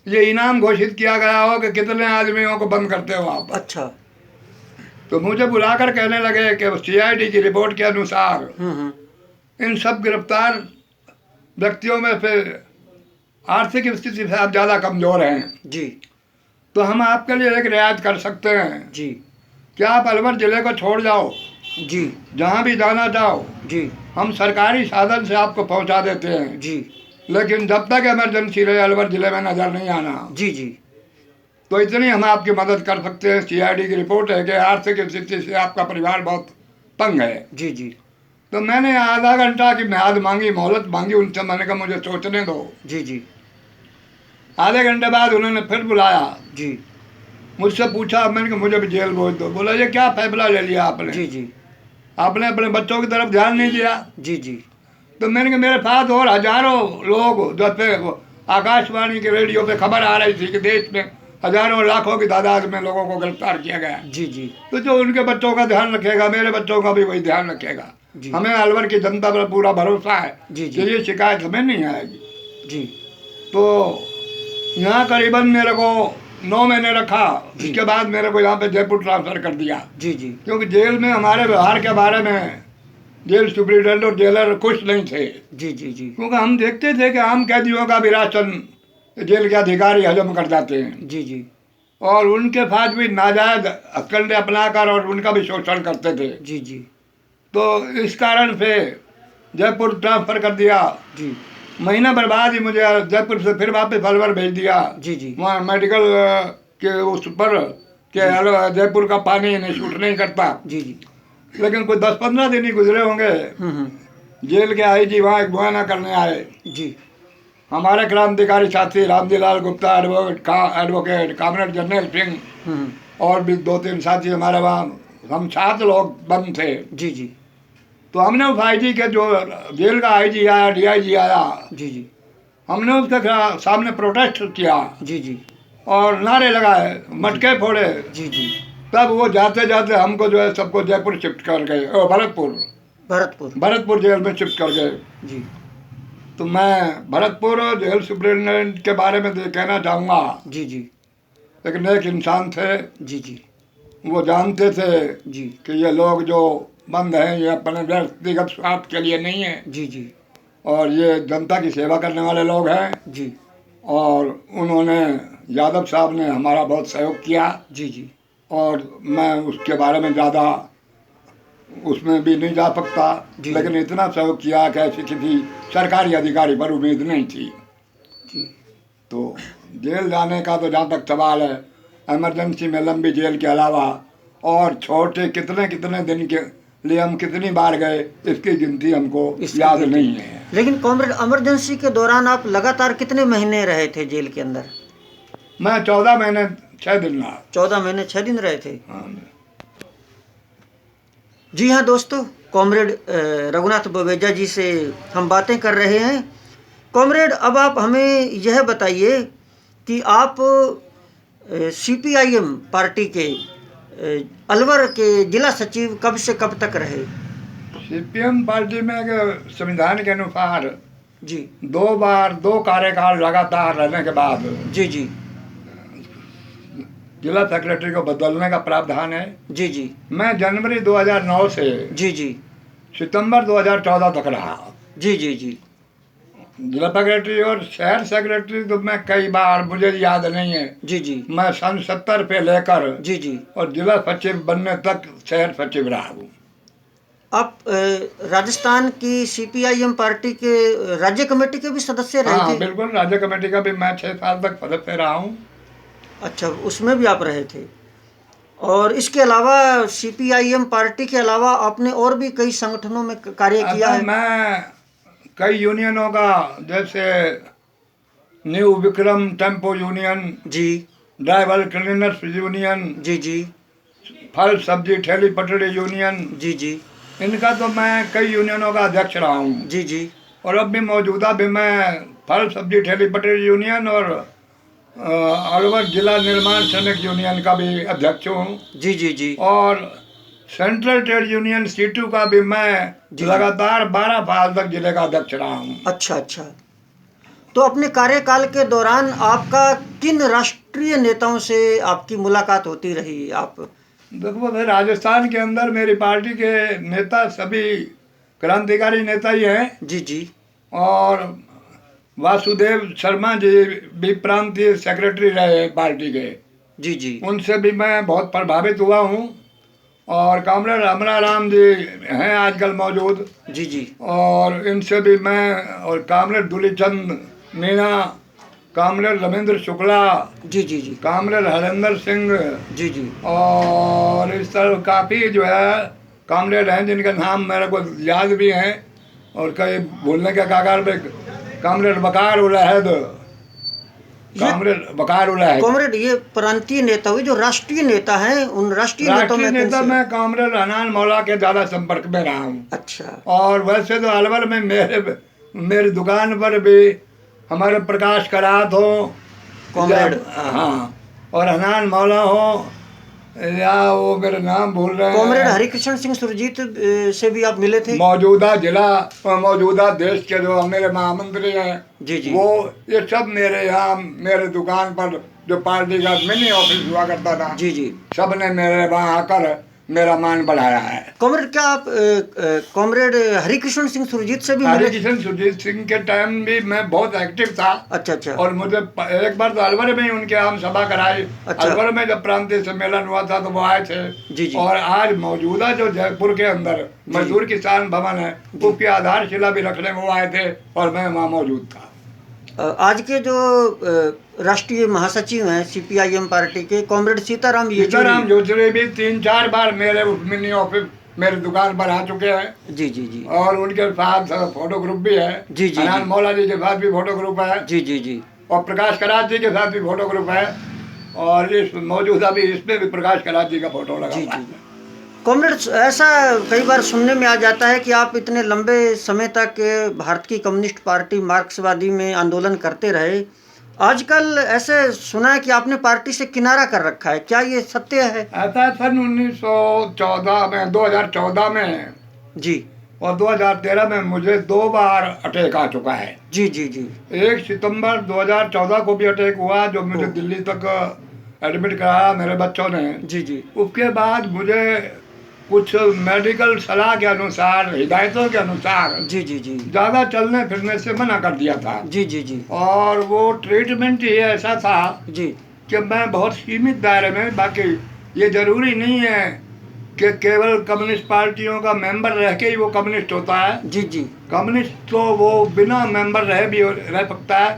Speaker 2: ये इनाम घोषित किया गया हो कि कितने आदमियों को बंद करते हो आप।
Speaker 1: अच्छा
Speaker 2: तो मुझे बुलाकर कहने लगे कि सीआईडी की रिपोर्ट के अनुसार इन सब गिरफ्तार व्यक्तियों में से आर्थिक स्थिति से आप ज़्यादा कमज़ोर हैं,
Speaker 1: जी
Speaker 2: तो हम आपके लिए एक रियायत कर सकते हैं
Speaker 1: जी
Speaker 2: कि आप अलवर जिले को छोड़ जाओ,
Speaker 1: जी
Speaker 2: जहाँ भी जाना चाहो
Speaker 1: जी
Speaker 2: हम सरकारी साधन से आपको पहुँचा देते हैं,
Speaker 1: जी
Speaker 2: लेकिन जब तक इमरजेंसी रहे अलवर जिले में नजर नहीं आना।
Speaker 1: जी जी
Speaker 2: तो इतनी हम आपकी मदद कर सकते हैं। सीआईडी की रिपोर्ट है कि आर्थिक स्थिति से आपका परिवार बहुत तंग है।
Speaker 1: जी जी
Speaker 2: तो मैंने आधा घंटा की म्याद मांगी, मोहलत मांगी उनसे, मैंने कहा मुझे सोचने दो।
Speaker 1: जी जी
Speaker 2: आधे घंटे बाद उन्होंने फिर बुलाया,
Speaker 1: जी
Speaker 2: मुझसे पूछा, मैंने कहा मुझे भी जेल भेज दो। बोला ये क्या फैसला ले लिया आपने?
Speaker 1: जी जी
Speaker 2: आपने अपने बच्चों की तरफ ध्यान नहीं दिया।
Speaker 1: जी जी
Speaker 2: तो मैंने कहा मेरे साथ और हजारों लोग, जैसे आकाशवाणी के रेडियो पे खबर आ रही थी कि देश में हजारों लाखों की तादाद में लोगों को गिरफ्तार किया गया।
Speaker 1: जी जी
Speaker 2: तो जो उनके बच्चों का ध्यान रखेगा, मेरे बच्चों का भी वही ध्यान रखेगा।
Speaker 1: जी।
Speaker 2: हमें अलवर की जनता पर पूरा भरोसा है
Speaker 1: जी, जी।
Speaker 2: कि ये शिकायत हमें नहीं आएगी।
Speaker 1: जी
Speaker 2: तो यहाँ करीबन मेरे को 9 महीने रखा।
Speaker 1: जी।
Speaker 2: इसके बाद मेरे को यहाँ पे जयपुर ट्रांसफ़र कर दिया,
Speaker 1: जी जी
Speaker 2: क्योंकि जेल में हमारे व्यवहार के बारे में जेल सुप्रिटेंडेंट और जेलर खुश नहीं थे,
Speaker 1: जी जी जी
Speaker 2: क्योंकि हम देखते थे कि आम कैदियों का भी राशन जेल के अधिकारी हजम कर जाते हैं
Speaker 1: जी जी
Speaker 2: और उनके साथ भी नाजायज हथकंडे अपनाकर और उनका भी शोषण करते थे।
Speaker 1: जी जी
Speaker 2: तो इस कारण से जयपुर ट्रांसफर कर दिया।
Speaker 1: जी
Speaker 2: महीना भर बाद ही मुझे जयपुर से फिर वापस अलवर भेज दिया।
Speaker 1: जी जी
Speaker 2: वहाँ मेडिकल के उस पर कि जयपुर का पानी नहीं शूट नहीं करता।
Speaker 1: जी जी
Speaker 2: लेकिन कोई 10-15 दिन ही गुजरे होंगे, जेल के आईजी वहाँ एक मुआयना करने आए।
Speaker 1: जी
Speaker 2: हमारे क्रांतिकारी साथी Ramjilal Gupta, advocate comrade journal Singh और भी 2-3 साथी हमारे वहाँ, हम 7 लोग बंद थे।
Speaker 1: जी जी
Speaker 2: तो हमने उस आईजी के, जो जेल का आईजी आया, डीआईजी आया,
Speaker 1: जी जी
Speaker 2: हमने उसके सामने प्रोटेस्ट किया
Speaker 1: जी जी
Speaker 2: और नारे लगाए, मटके फोड़े।
Speaker 1: जी जी
Speaker 2: तब वो जाते जाते हमको जो है सबको जयपुर शिफ्ट कर गए, भरतपुर
Speaker 1: भरतपुर
Speaker 2: भरतपुर जेल में शिफ्ट कर गए।
Speaker 1: जी
Speaker 2: तो मैं भरतपुर जेल सुप्रिटेंडेंट के बारे में कहना चाहूँगा,
Speaker 1: जी जी
Speaker 2: एक नेक इंसान थे।
Speaker 1: जी जी
Speaker 2: वो जानते थे
Speaker 1: जी
Speaker 2: कि ये लोग जो बंद हैं ये अपने व्यक्तिगत स्वार्थ के लिए नहीं है
Speaker 1: जी जी
Speaker 2: और ये जनता की सेवा करने वाले लोग हैं।
Speaker 1: जी
Speaker 2: और उन्होंने, यादव साहब ने हमारा बहुत सहयोग किया
Speaker 1: जी जी
Speaker 2: और मैं उसके बारे में ज़्यादा उसमें भी नहीं जा सकता,
Speaker 1: जी।
Speaker 2: लेकिन इतना सहयोग किया कि ऐसी किसी सरकारी अधिकारी पर उम्मीद नहीं थी।
Speaker 1: जी
Speaker 2: तो जेल जाने का तो जहाँ तक सवाल है, इमरजेंसी में लंबी जेल के अलावा और छोटे कितने कितने दिन के लिए हम कितनी बार गए, इसकी गिनती हमको
Speaker 1: इसकी
Speaker 2: याद
Speaker 1: गिनती।
Speaker 2: नहीं है।
Speaker 1: लेकिन कॉमरेड, इमरजेंसी के दौरान आप लगातार कितने महीने रहे थे जेल के अंदर?
Speaker 2: मैं 14 महीने 6 दिन रहा।
Speaker 1: 14 महीने 6 दिन रहे थे।
Speaker 2: हाँ।
Speaker 1: जी हाँ दोस्तों, कॉमरेड रघुनाथ बवेजा जी से हम बातें कर रहे हैं। कॉमरेड, अब आप हमें यह बताइए कि आप CPIM पार्टी के अलवर के जिला सचिव कब से कब तक रहे?
Speaker 2: CPM पार्टी में संविधान के अनुसार
Speaker 1: जी
Speaker 2: 2 बार 2 कार्यकाल लगातार रहने के बाद
Speaker 1: जी जी
Speaker 2: जिला सेक्रेटरी को बदलने का प्रावधान है।
Speaker 1: जी जी
Speaker 2: मैं जनवरी 2009 से
Speaker 1: जी जी
Speaker 2: सितंबर 2014 तक रहा
Speaker 1: जी जी जी
Speaker 2: जिला सेक्रेटरी। और शहर सेक्रेटरी तो मैं कई बार, मुझे याद नहीं है,
Speaker 1: जी जी
Speaker 2: मैं सन 70 पे लेकर
Speaker 1: जी जी
Speaker 2: और जिला सचिव बनने तक शहर सचिव रहा हूँ।
Speaker 1: आप राजस्थान की CPIM पार्टी के राज्य कमेटी के भी सदस्य रहे
Speaker 2: हाँ
Speaker 1: थे?
Speaker 2: बिल्कुल, राज्य कमेटी का भी मैं 6 साल तक सदस्य रहा हूँ।
Speaker 1: अच्छा, उसमें भी आप रहे थे। और इसके अलावा CPIM पार्टी के अलावा आपने और भी कई संगठनों में कार्य किया है?
Speaker 2: मैं कई यूनियनों का, जैसे न्यू विक्रम टेम्पो यूनियन,
Speaker 1: जी
Speaker 2: ड्राइवर क्लीनर्स यूनियन,
Speaker 1: जी जी
Speaker 2: फल सब्जी ठेली पटरी यूनियन,
Speaker 1: जी जी
Speaker 2: इनका तो मैं कई यूनियनों का अध्यक्ष रहा हूँ।
Speaker 1: जी जी
Speaker 2: और अब भी मौजूदा भी मैं फल सब्जी ठेली पटरी यूनियन और अलवर जिला निर्माण श्रमिक यूनियन का भी अध्यक्ष हूँ।
Speaker 1: जी जी जी
Speaker 2: और सेंट्रल ट्रेड यूनियन सीटू का भी मैं लगातार 12 साल तक जिले का अध्यक्ष रहा हूँ।
Speaker 1: अच्छा अच्छा। तो अपने कार्यकाल के दौरान आपका किन राष्ट्रीय नेताओं से आपकी मुलाकात होती रही? आप
Speaker 2: देखो भाई, राजस्थान के अंदर मेरी पार्टी के नेता सभी क्रांतिकारी नेता ही हैं।
Speaker 1: जी जी
Speaker 2: और वासुदेव शर्मा जी भी प्रांतीय सेक्रेटरी रहे पार्टी के,
Speaker 1: जी जी
Speaker 2: उनसे भी मैं बहुत प्रभावित हुआ हूँ। और कामरेड अमराराम जी हैं आजकल मौजूद,
Speaker 1: जी जी
Speaker 2: और इनसे भी मैं, और कामरेड दुलीचंद मीणा, कामरेड रविंद्र शुक्ला,
Speaker 1: जी जी जी
Speaker 2: कामरेड हरेंद्र सिंह,
Speaker 1: जी जी
Speaker 2: और इस तरह काफ़ी जो है कामरेड हैं जिनके नाम मेरे को याद भी हैं और कई भूलने के कागार पे। कामरेड बकार उल अहद, कामरेड बकार उल अहद।
Speaker 1: कॉमरेड, ये प्रांतीय नेता हुए, जो राष्ट्रीय नेता हैं, उन राष्ट्रीय नेताओं
Speaker 2: राष्ट्रीय
Speaker 1: में
Speaker 2: नेता
Speaker 1: कौन से?
Speaker 2: मैं कामरेड हनान मौला के ज़्यादा संपर्क में रहा हूँ।
Speaker 1: अच्छा।
Speaker 2: और वैसे तो अलवर में मेरी दुकान पर भी हमारे प्रकाश करात हो,
Speaker 1: कॉमरेड,
Speaker 2: हाँ, और हनान मौला हो, या वो मेरे नाम भूल रहे हैं,
Speaker 1: कॉमरेड हरिकृष्ण सिंह सुरजीत से भी आप मिले थे?
Speaker 2: मौजूदा जिला और मौजूदा देश के जो मेरे महामंत्री हैं,
Speaker 1: जी जी
Speaker 2: वो ये सब मेरे यहाँ मेरे दुकान पर जो पार्टी का मिनी ऑफिस हुआ करता था,
Speaker 1: जी जी
Speaker 2: सब ने मेरे वहाँ आकर मेरा मान बढ़ाया है।
Speaker 1: कॉमरेड, क्या आप कॉमरेड हरिकृष्ण सिंह सुरजीत से भी मिले?
Speaker 2: हरिकिशन सुरजीत सिंह के टाइम भी मैं बहुत एक्टिव था।
Speaker 1: अच्छा अच्छा।
Speaker 2: और मुझे एक बार तो अलवर में ही उनके आम सभा कराई।
Speaker 1: अच्छा।
Speaker 2: अलवर में जब प्रांतीय सम्मेलन हुआ था तो वो आए थे।
Speaker 1: जी जी।
Speaker 2: और आज मौजूदा जो जयपुर के अंदर मजदूर किसान भवन है उसकी आधारशिला भी रखने वो आए थे और मैं वहाँ मौजूद था।
Speaker 1: आज के जो राष्ट्रीय महासचिव हैं सीपीआईएम पार्टी के, कॉमरेड सीताराम
Speaker 2: सीताराम
Speaker 1: येचुरी।
Speaker 2: येचुरी भी 3-4 बार मेरे मिनी ऑफिस मेरी दुकान पर आ चुके हैं।
Speaker 1: जी जी जी।
Speaker 2: और उनके साथ फोटो ग्रुप भी है।
Speaker 1: जी जी
Speaker 2: हनान
Speaker 1: जी।
Speaker 2: मौला जी के साथ भी फोटो ग्रुप है।
Speaker 1: जी जी जी।
Speaker 2: और प्रकाश करात जी के साथ भी फोटो ग्रुप है। और इस मौजूदा भी इसमें भी प्रकाश करात जी का फोटो लगा
Speaker 1: जी
Speaker 2: हुआ
Speaker 1: जी।
Speaker 2: है।
Speaker 1: कॉमरेड, ऐसा कई बार सुनने में आ जाता है कि आप इतने लंबे समय तक भारत की कम्युनिस्ट पार्टी मार्क्सवादी में आंदोलन करते रहे। आजकल ऐसे सुना है कि आपने पार्टी से किनारा कर रखा है, क्या ये सत्य है?
Speaker 2: ऐसा सन 1914 में, 2014 में
Speaker 1: जी
Speaker 2: और 2013 में मुझे 2 बार अटैक आ चुका है।
Speaker 1: जी जी जी।
Speaker 2: 1 सितंबर 2014 को भी अटैक हुआ जो मुझे
Speaker 1: ओह।
Speaker 2: दिल्ली तक एडमिट कराया मेरे बच्चों ने।
Speaker 1: जी जी।
Speaker 2: उसके बाद मुझे कुछ मेडिकल सलाह के अनुसार, हिदायतों के अनुसार
Speaker 1: जी जी जी।
Speaker 2: ज़्यादा चलने फिरने से मना कर दिया था।
Speaker 1: जी जी जी।
Speaker 2: और वो ट्रीटमेंट ही ऐसा था
Speaker 1: जी
Speaker 2: कि मैं बहुत सीमित दायरे में, बाकी ये जरूरी नहीं है कि केवल कम्युनिस्ट पार्टियों का मेंबर रह के ही वो कम्युनिस्ट होता है।
Speaker 1: जी जी।
Speaker 2: कम्युनिस्ट तो वो बिना मेंबर रह भी रह सकता है।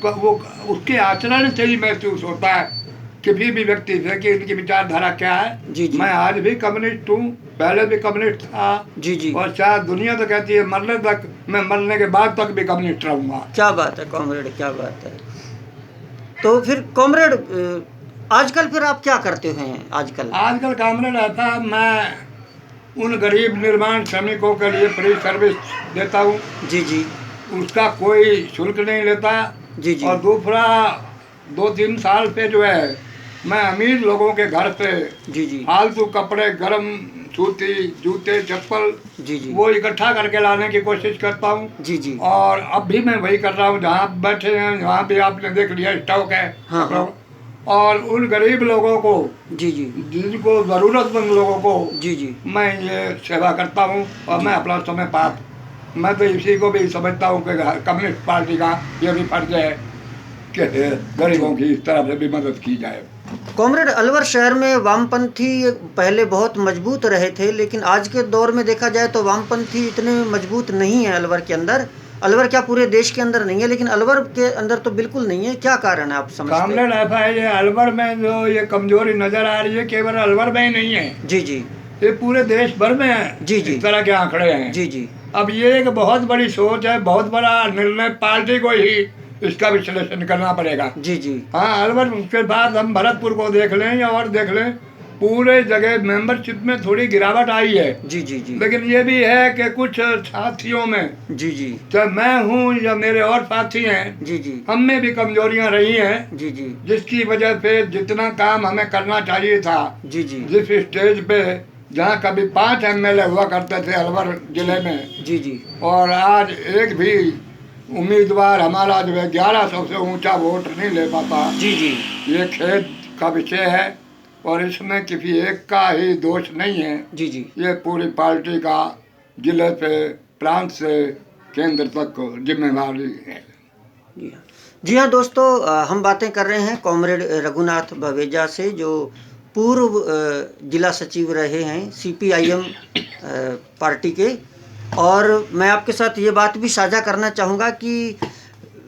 Speaker 2: वो उसके आचरण से ही महसूस होता है किसी भी व्यक्ति से कि इनकी विचारधारा क्या है।
Speaker 1: जी जी।
Speaker 2: मैं आज भी कम्युनिस्ट हूँ, पहले भी कम्युनिस्ट था।
Speaker 1: जी जी।
Speaker 2: और शायद दुनिया तो कहती है मरने तक, मैं मरने के बाद तक भी कम्युनिस्ट रहूँगा।
Speaker 1: क्या बात है कॉमरेड, क्या बात है। तो फिर कॉमरेड, आजकल फिर आप क्या करते हैं आजकल?
Speaker 2: आजकल कॉमरेड रहता है, मैं उन गरीब निर्माण श्रमिकों के लिए फ्री सर्विस देता हूँ।
Speaker 1: जी जी।
Speaker 2: उसका कोई शुल्क नहीं लेता।
Speaker 1: जी जी।
Speaker 2: और दूसरा 2-3 साल से जो है मैं अमीर लोगों के घर से
Speaker 1: जी जी।
Speaker 2: फालतू कपड़े, गरम सूती, जूते, चप्पल
Speaker 1: जी जी।
Speaker 2: वो इकट्ठा करके लाने की कोशिश करता हूँ।
Speaker 1: जी जी।
Speaker 2: और अब भी मैं वही कर रहा हूँ। जहाँ आप बैठे हैं वहाँ भी आपने देख लिया स्टॉक है
Speaker 1: हाँ,
Speaker 2: कपड़ों। और उन गरीब लोगों को,
Speaker 1: जी जी।
Speaker 2: जिनको ज़रूरतमंद लोगों को
Speaker 1: जी जी।
Speaker 2: मैं ये सेवा करता हूँ। और मैं अपना समय पास, मैं तो इसी को भी समझता हूँ कि कम्युनिस्ट पार्टी का ये भी फर्ज है कि गरीबों की इस तरह से भी मदद की जाए।
Speaker 1: कॉमरेड, अलवर शहर में वामपंथी पहले बहुत मजबूत रहे थे, लेकिन आज के दौर में देखा जाए तो वामपंथी इतने मजबूत नहीं है अलवर के अंदर। अलवर क्या पूरे देश के अंदर नहीं है, लेकिन अलवर के अंदर तो बिल्कुल नहीं है। क्या कारण है आप समझते हैं?
Speaker 2: कॉमरेड ऐसा है, ये अलवर में जो ये कमजोरी नजर आ रही है केवल अलवर में ही नहीं है,
Speaker 1: जी जी।
Speaker 2: ये पूरे देश भर में है।
Speaker 1: जी जी।
Speaker 2: इस तरह के आंकड़े हैं।
Speaker 1: जी जी।
Speaker 2: अब ये एक बहुत बड़ी सोच है, बहुत बड़ा निर्णय, पार्टी को ही इसका विश्लेषण करना पड़ेगा।
Speaker 1: जी जी।
Speaker 2: हाँ, अलवर, उसके बाद हम भरतपुर को देख लें या और देख लें, पूरे जगह मेंबरशिप में थोड़ी गिरावट आई है।
Speaker 1: जी जी जी।
Speaker 2: लेकिन ये भी है कि कुछ साथियों में,
Speaker 1: जी जी।
Speaker 2: चाहे मैं हूँ या मेरे और साथी हैं,
Speaker 1: जी जी।
Speaker 2: हम में भी कमजोरियां रही हैं।
Speaker 1: जी जी।
Speaker 2: जिसकी वजह से जितना काम हमें करना चाहिए था,
Speaker 1: जी जी।
Speaker 2: जिस स्टेज पे जहाँ कभी 5 MLA हुआ करते थे अलवर जिले में,
Speaker 1: जी जी।
Speaker 2: और आज एक भी उम्मीदवार हमारा जो है 1100 से ऊंचा वोट नहीं ले पाता।
Speaker 1: जी जी।
Speaker 2: ये खेद का विषय है और इसमें किसी एक का ही दोष नहीं है।
Speaker 1: जी जी।
Speaker 2: ये पूरी पार्टी का जिले से, प्रांत से केंद्र तक जिम्मेवारी है।
Speaker 1: जी हाँ दोस्तों, हम बातें कर रहे हैं कॉमरेड रघुनाथ भवेजा से, जो पूर्व जिला सचिव रहे हैं सीपीआईएम पार्टी के। और मैं आपके साथ ये बात भी साझा करना चाहूँगा कि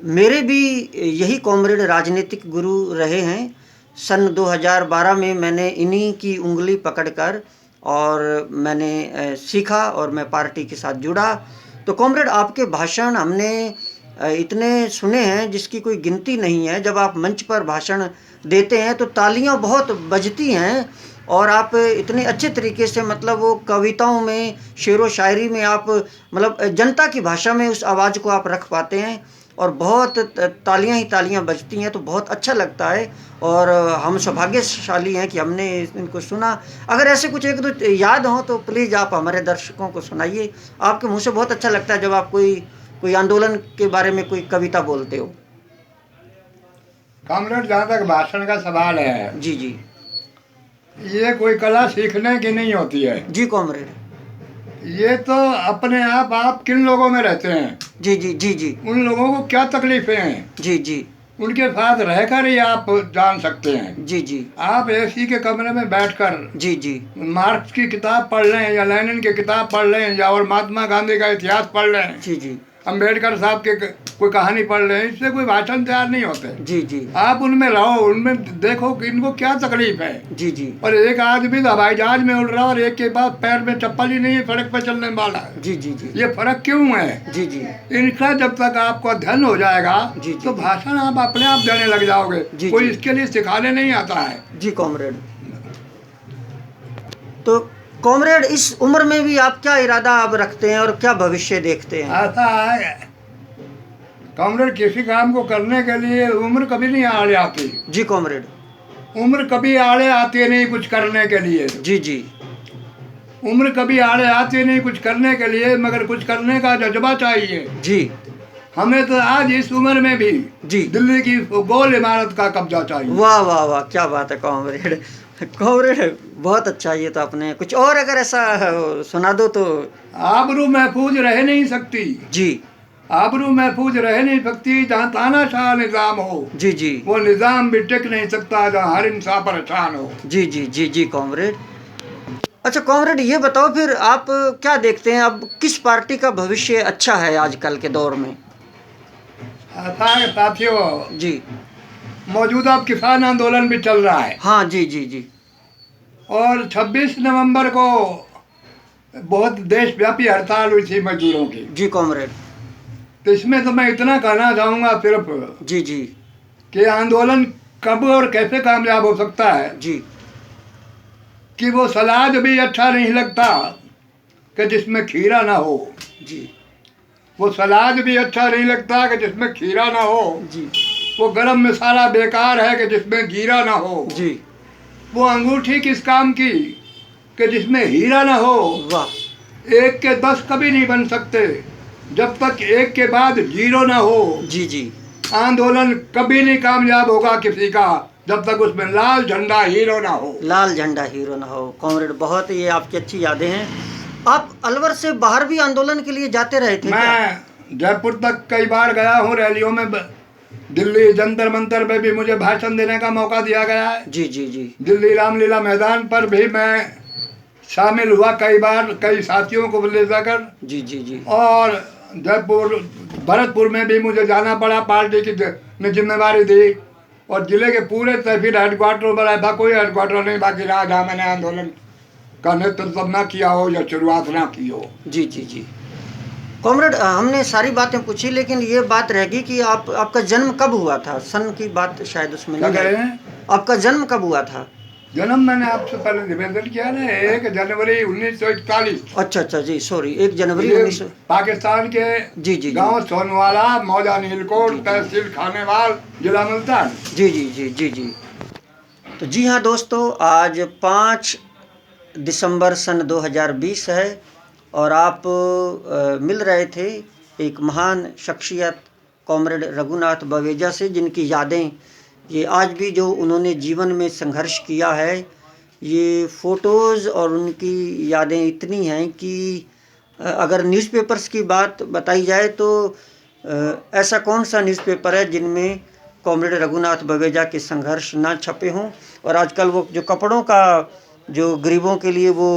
Speaker 1: मेरे भी यही कॉमरेड राजनीतिक गुरु रहे हैं। सन 2012 में मैंने इन्हीं की उंगली पकड़कर और मैंने सीखा और मैं पार्टी के साथ जुड़ा। तो कॉमरेड, आपके भाषण हमने इतने सुने हैं जिसकी कोई गिनती नहीं है। जब आप मंच पर भाषण देते हैं तो तालियां बहुत बजती हैं, और आप इतने अच्छे तरीके से, मतलब वो कविताओं में, शेरो शायरी में आप मतलब जनता की भाषा में उस आवाज़ को आप रख पाते हैं, और बहुत तालियां ही तालियां बजती हैं। तो बहुत अच्छा लगता है और हम सौभाग्यशाली हैं कि हमने इनको सुना। अगर ऐसे कुछ एक दो याद हो तो प्लीज़ आप हमारे दर्शकों को सुनाइए। आपके मुँह से बहुत अच्छा लगता है जब आप कोई आंदोलन के बारे में कोई कविता बोलते हो।
Speaker 2: कॉमरेड, जहाँ तक भाषण का सवाल है,
Speaker 1: जी जी।
Speaker 2: ये कोई कला सीखने की नहीं होती है।
Speaker 1: जी कॉमरेड।
Speaker 2: ये तो अपने आप किन लोगों में रहते हैं,
Speaker 1: जी जी जी जी
Speaker 2: उन लोगों को क्या तकलीफें हैं,
Speaker 1: जी जी
Speaker 2: उनके साथ रहकर ही आप जान सकते हैं।
Speaker 1: जी जी
Speaker 2: आप एसी के कमरे में बैठकर
Speaker 1: जी जी
Speaker 2: मार्क्स की किताब पढ़ लें या लेनिन की किताब पढ़ लें या और महात्मा गांधी का इतिहास पढ़ लें,
Speaker 1: जी जी
Speaker 2: अम्बेडकर साहब के कोई कहानी पढ़ लें, इससे कोई भाषण तैयार नहीं होते।
Speaker 1: जी जी
Speaker 2: आप उनमें रहो, उनमें देखो कि इनको क्या तकलीफ है।
Speaker 1: जी जी
Speaker 2: और एक आदमी तो हवाई जहाज में उड़ रहा है और एक के बाद पैर में चप्पल ही नहीं है, सड़क पर चलने वाला है।
Speaker 1: जी जी जी
Speaker 2: ये फर्क क्यों है?
Speaker 1: जी जी
Speaker 2: इनका जब तक आपको अध्ययन हो जाएगा
Speaker 1: जी, जी,
Speaker 2: तो भाषण आप अपने आप देने लग जाओगे।
Speaker 1: जी,
Speaker 2: कोई
Speaker 1: जी।
Speaker 2: इसके लिए सिखाने नहीं आता है।
Speaker 1: जी कॉमरेड। तो कॉमरेड, इस उम्र में भी आप क्या इरादा अब रखते हैं और क्या भविष्य देखते हैं?
Speaker 2: ऐसा है कॉमरेड, किसी काम को करने के लिए उम्र कभी नहीं आड़े आती।
Speaker 1: जी कॉमरेड।
Speaker 2: उम्र कभी आड़े आती नहीं कुछ करने के लिए।
Speaker 1: जी जी
Speaker 2: उम्र कभी आड़े आती नहीं कुछ करने के लिए, मगर कुछ करने का जज्बा चाहिए।
Speaker 1: जी
Speaker 2: हमें तो आज इस उम्र में भी
Speaker 1: जी
Speaker 2: दिल्ली की गोल इमारत का कब्जा चाहिए।
Speaker 1: वाह वाह वाह, क्या बात है कॉमरेड। कॉमरेड बहुत अच्छा, ये तो आपने कुछ और अगर ऐसा सुना दो तो।
Speaker 2: आबरू महफूज रह नहीं सकती।
Speaker 1: जी
Speaker 2: आबरू महफूज रह नहीं सकती जहाँ तानाशाह निज़ाम हो।
Speaker 1: जी जी
Speaker 2: वो निज़ाम भी टिक नहीं सकता जहाँ हर इंसान परेशान हो।
Speaker 1: जी जी जी जी कॉमरेड। अच्छा कॉमरेड, ये बताओ फिर आप क्या देखते हैं, अब किस पार्टी का भविष्य अच्छा है आजकल के दौर में?
Speaker 2: ऐसा है साथियों,
Speaker 1: जी
Speaker 2: मौजूदा किसान आंदोलन भी चल रहा है
Speaker 1: हाँ जी जी जी
Speaker 2: और 26 नवंबर को बहुत देशव्यापी हड़ताल हुई थी मजदूरों की।
Speaker 1: जी कॉमरेड।
Speaker 2: तो इसमें तो मैं इतना कहना चाहूँगा सिर्फ
Speaker 1: जी जी
Speaker 2: कि आंदोलन कब और कैसे कामयाब हो सकता है
Speaker 1: जी
Speaker 2: कि वो सलाद भी अच्छा नहीं लगता कि जिसमें खीरा ना हो।
Speaker 1: जी
Speaker 2: वो सलाद भी अच्छा नहीं लगता कि जिसमें खीरा ना हो।
Speaker 1: जी
Speaker 2: वो गरम मसाला बेकार है कि जिसमें जीरा ना हो।
Speaker 1: जी
Speaker 2: वो अंगूठी किस काम की कि जिसमें हीरा ना हो।
Speaker 1: वाह।
Speaker 2: 1 के 10 कभी नहीं बन सकते जब तक 1 के बाद 0 ना हो।
Speaker 1: जी जी
Speaker 2: आंदोलन कभी नहीं कामयाब होगा किसी का जब तक उसमें लाल झंडा हीरो ना हो।
Speaker 1: लाल झंडा हीरो ना हो। कॉमरेड बहुत ये आपकी अच्छी यादें हैं। आप अलवर से बाहर भी आंदोलन के लिए जाते रहे थे क्या?
Speaker 2: मैं जयपुर तक कई बार गया हूँ रैलियों में। दिल्ली जंतर मंतर में भी मुझे भाषण देने का मौका दिया गया है।
Speaker 1: जी जी जी
Speaker 2: दिल्ली रामलीला मैदान पर भी मैं शामिल हुआ कई बार, कई साथियों को ले जाकर।
Speaker 1: जी जी जी
Speaker 2: और जयपुर भरतपुर में भी मुझे जाना पड़ा, पार्टी की जिम्मेवारी थी। और जिले के पूरे तहसील हेडक्वार्टर पर ऐसा कोई हेडक्वार्टर नहीं बाकी रहा जहाँ मैंने आंदोलन का नेतृत्व न किया हो या शुरुआत ना की हो।
Speaker 1: जी जी जी कॉमरेड, हमने सारी बातें पूछी लेकिन ये बात रह गई कि आपका जन्म कब हुआ था? सन की बात शायद उसमें
Speaker 2: क्या
Speaker 1: नहीं
Speaker 2: कह
Speaker 1: है।
Speaker 2: रहे हैं?
Speaker 1: आपका जन्म कब हुआ था?
Speaker 2: जन्म मैंने आपसे पहले निवेदन किया ना, 1 जनवरी 1941।
Speaker 1: अच्छा अच्छा जी सॉरी, 1 जनवरी
Speaker 2: ये
Speaker 1: 1900।
Speaker 2: पाकिस्तान के
Speaker 1: जी जी
Speaker 2: गांव सोनवाला, मौजा नीलकोट, तहसील खानेवाल, जिला मुल्तान।
Speaker 1: जी जी जी जी जी तो जी हाँ दोस्तों, आज 5 दिसंबर सन 2020 है और आप मिल रहे थे एक महान शख्सियत कॉमरेड रघुनाथ बवेजा से, जिनकी यादें ये आज भी जो उन्होंने जीवन में संघर्ष किया है, ये फ़ोटोज़ और उनकी यादें इतनी हैं कि अगर न्यूज़पेपर्स की बात बताई जाए तो ऐसा कौन सा न्यूज़पेपर है जिनमें कॉमरेड रघुनाथ बवेजा के संघर्ष ना छपे हों। और आजकल वो जो कपड़ों का, जो गरीबों के लिए वो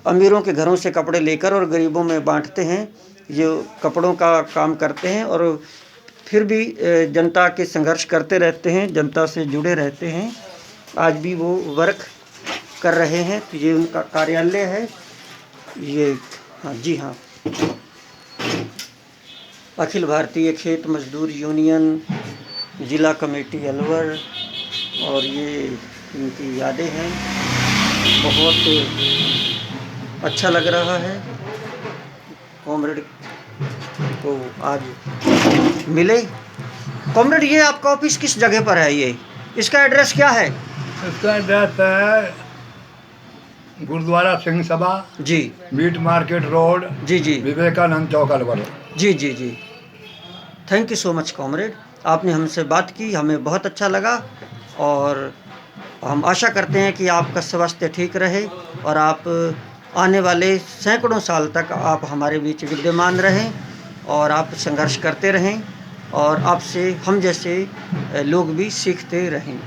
Speaker 1: अमीरों के घरों से कपड़े लेकर और गरीबों में बांटते हैं, जो कपड़ों का काम करते हैं और फिर भी जनता के संघर्ष करते रहते हैं, जनता से जुड़े रहते हैं, आज भी वो वर्क कर रहे हैं। तो ये उनका कार्यालय है, ये हाँ जी हाँ, अखिल भारतीय खेत मजदूर यूनियन जिला कमेटी अलवर, और ये इनकी यादें हैं। बहुत अच्छा लग रहा है कॉमरेड को आज मिले। कॉमरेड, ये आपका ऑफिस किस जगह पर है? ये इसका एड्रेस क्या है?
Speaker 2: इसका एड्रेस है Gurudwara Singh Sabha
Speaker 1: ji,
Speaker 2: meat market road,
Speaker 1: जी जी
Speaker 2: विवेकानंद चौक अलवर।
Speaker 1: जी जी जी thank you so much comrade, आपने हमसे बात की, हमें बहुत अच्छा लगा। और हम आशा करते हैं कि आपका स्वास्थ्य ठीक रहे और आप आने वाले सैकड़ों साल तक आप हमारे बीच विद्यमान रहें और आप संघर्ष करते रहें और आपसे हम जैसे लोग भी सीखते रहें।